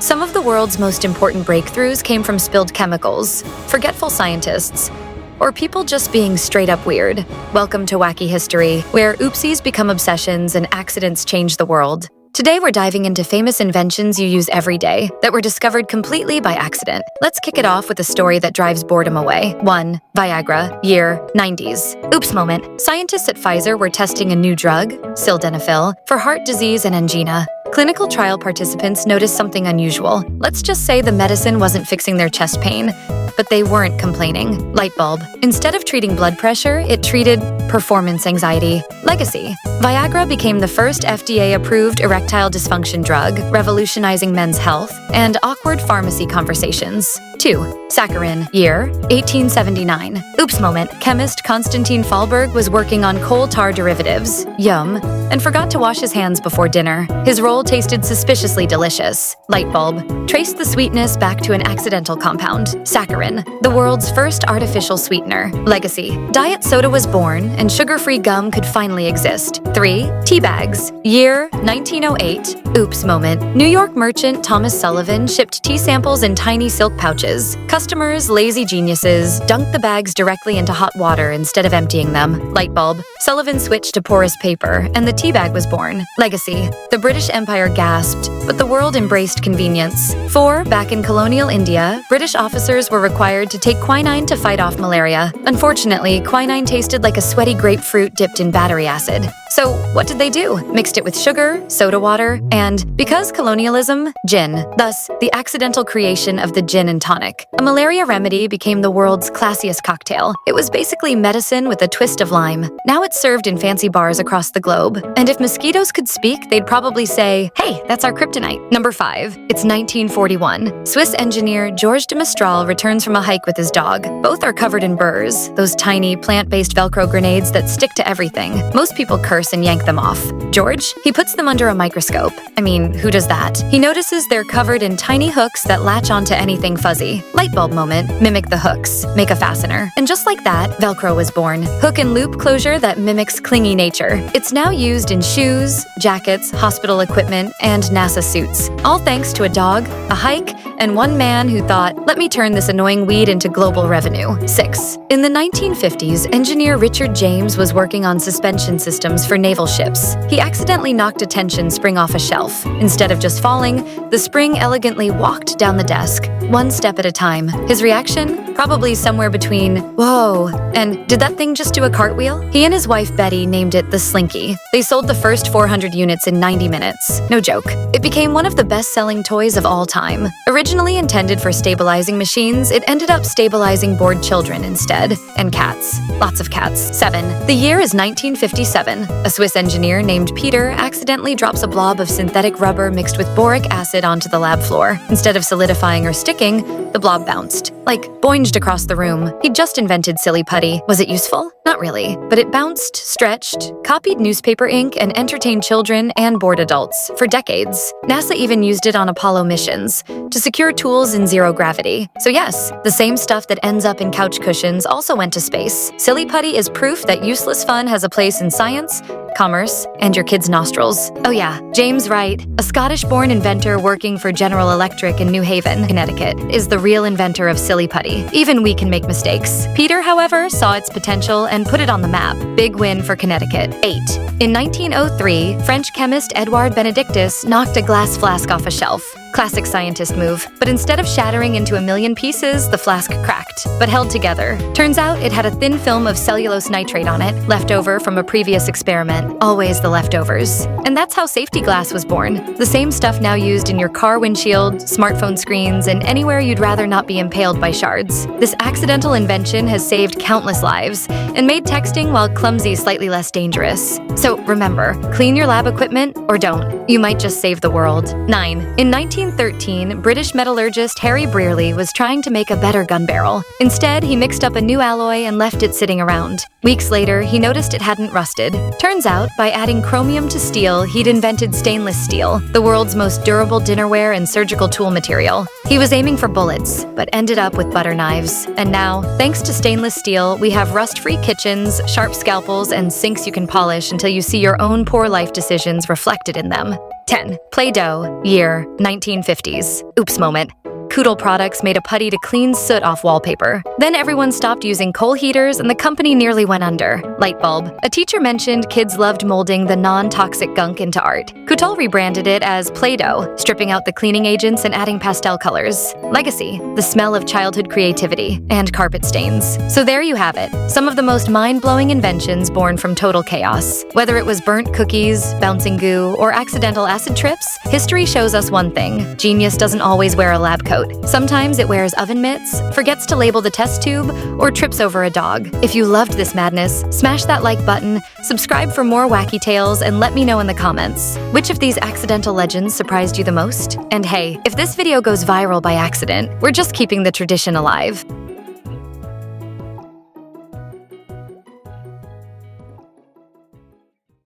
Some of the world's most important breakthroughs came from spilled chemicals, forgetful scientists, or people just being straight up weird. Welcome to Wacky History, where oopsies become obsessions and accidents change the world. Today we're diving into famous inventions you use every day that were discovered completely by accident. Let's kick it off with a story that drives boredom away. 1. Viagra, year 90s. Oops moment. Scientists at Pfizer were testing a new drug, sildenafil, for heart disease and angina. Clinical trial participants noticed something unusual. Let's just say the medicine wasn't fixing their chest pain, but they weren't complaining. Light bulb. Instead of treating blood pressure, it treated performance anxiety. Legacy. Viagra became the first FDA-approved erectile dysfunction drug, revolutionizing men's health and awkward pharmacy conversations. 2. Saccharin, year 1879. Oops moment. Chemist Konstantin Fallberg was working on coal tar derivatives, yum, and forgot to wash his hands before dinner. His roll tasted suspiciously delicious. Light bulb. Traced the sweetness back to an accidental compound, saccharin, the world's first artificial sweetener. Legacy. Diet soda was born, and sugar-free gum could finally exist. 3. Tea bags, year 1908. Oops moment. New York merchant Thomas Sullivan shipped tea samples in tiny silk pouches. Customers, lazy geniuses, dunked the bags directly into hot water instead of emptying them. Light bulb. Sullivan switched to porous paper, and the tea bag was born. Legacy. The British Empire gasped, but the world embraced convenience. 4. Back in colonial India, British officers were required to take quinine to fight off malaria. Unfortunately, quinine tasted like a sweaty grapefruit dipped in battery acid. So what did they do? Mixed it with sugar, soda water, and, because colonialism, gin. Thus, the accidental creation of the gin and tonic. A malaria remedy became the world's classiest cocktail. It was basically medicine with a twist of lime. Now it's served in fancy bars across the globe. And if mosquitoes could speak, they'd probably say, "Hey, that's our kryptonite." Number 5. It's 1941. Swiss engineer Georges de Mistral returns from a hike with his dog. Both are covered in burrs, those tiny, plant-based Velcro grenades that stick to everything. Most people curse and yank them off. George? He puts them under a microscope. I mean, who does that? He notices they're covered in tiny hooks that latch onto anything fuzzy. Light bulb moment. Mimic the hooks. Make a fastener. And just like that, Velcro was born. Hook and loop closure that mimics clingy nature. It's now used in shoes, jackets, hospital equipment, and NASA suits. All thanks to a dog, a hike, and one man who thought, let me turn this annoying weed into global revenue. 6. In the 1950s, engineer Richard James was working on suspension systems for naval ships. He accidentally knocked a tension spring off a shelf. Instead of just falling, the spring elegantly walked down the desk, one step at a time. His reaction? Probably somewhere between, whoa, and did that thing just do a cartwheel? He and his wife Betty named it the Slinky. They sold the first 400 units in 90 minutes. No joke. It became one of the best-selling toys of all time. Originally intended for stabilizing machines, it ended up stabilizing bored children instead. And cats. Lots of cats. 7. The year is 1957. A Swiss engineer named Peter accidentally drops a blob of synthetic rubber mixed with boric acid onto the lab floor. Instead of solidifying or sticking, the blob bounced. Like, boinged across the room. He'd just invented silly putty. Was it useful? Not really. But it bounced, stretched, copied newspaper ink, and entertained children and bored adults for decades. NASA even used it on Apollo missions to secure tools in zero gravity. So yes, the same stuff that ends up in couch cushions also went to space. Silly putty is proof that useless fun has a place in science, commerce, and your kids' nostrils. Oh yeah, James Wright, a Scottish-born inventor working for General Electric in New Haven, Connecticut, is the real inventor of silly putty. Even we can make mistakes. Peter, however, saw its potential and put it on the map. Big win for Connecticut. 8. In 1903, French chemist Edouard Benedictus knocked a glass flask off a shelf. Classic scientist move. But instead of shattering into a million pieces, the flask cracked, but held together. Turns out it had a thin film of cellulose nitrate on it, left over from a previous experiment. Always the leftovers. And that's how safety glass was born. The same stuff now used in your car windshield, smartphone screens, and anywhere you'd rather not be impaled by shards. This accidental invention has saved countless lives and made texting, while clumsy, slightly less dangerous. So remember, clean your lab equipment or don't. You might just save the world. 9. In 1913, British metallurgist Harry Brearley was trying to make a better gun barrel. Instead, he mixed up a new alloy and left it sitting around. Weeks later, he noticed it hadn't rusted. Turns out, by adding chromium to steel, he'd invented stainless steel, the world's most durable dinnerware and surgical tool material. He was aiming for bullets, but ended up with butter knives. And now, thanks to stainless steel, we have rust-free kitchens, sharp scalpels, and sinks you can polish until you see your own poor life decisions reflected in them. 10. Play-Doh, year 1950s. Oops moment. Koodle products made a putty to clean soot off wallpaper. Then everyone stopped using coal heaters and the company nearly went under. Light bulb. A teacher mentioned kids loved molding the non-toxic gunk into art. Koodle rebranded it as Play-Doh, stripping out the cleaning agents and adding pastel colors. Legacy. The smell of childhood creativity and carpet stains. So there you have it. Some of the most mind-blowing inventions born from total chaos. Whether it was burnt cookies, bouncing goo, or accidental acid trips, history shows us one thing. Genius doesn't always wear a lab coat. Sometimes it wears oven mitts, forgets to label the test tube, or trips over a dog. If you loved this madness, smash that like button, subscribe for more wacky tales, and let me know in the comments. Which of these accidental legends surprised you the most? And hey, if this video goes viral by accident, we're just keeping the tradition alive.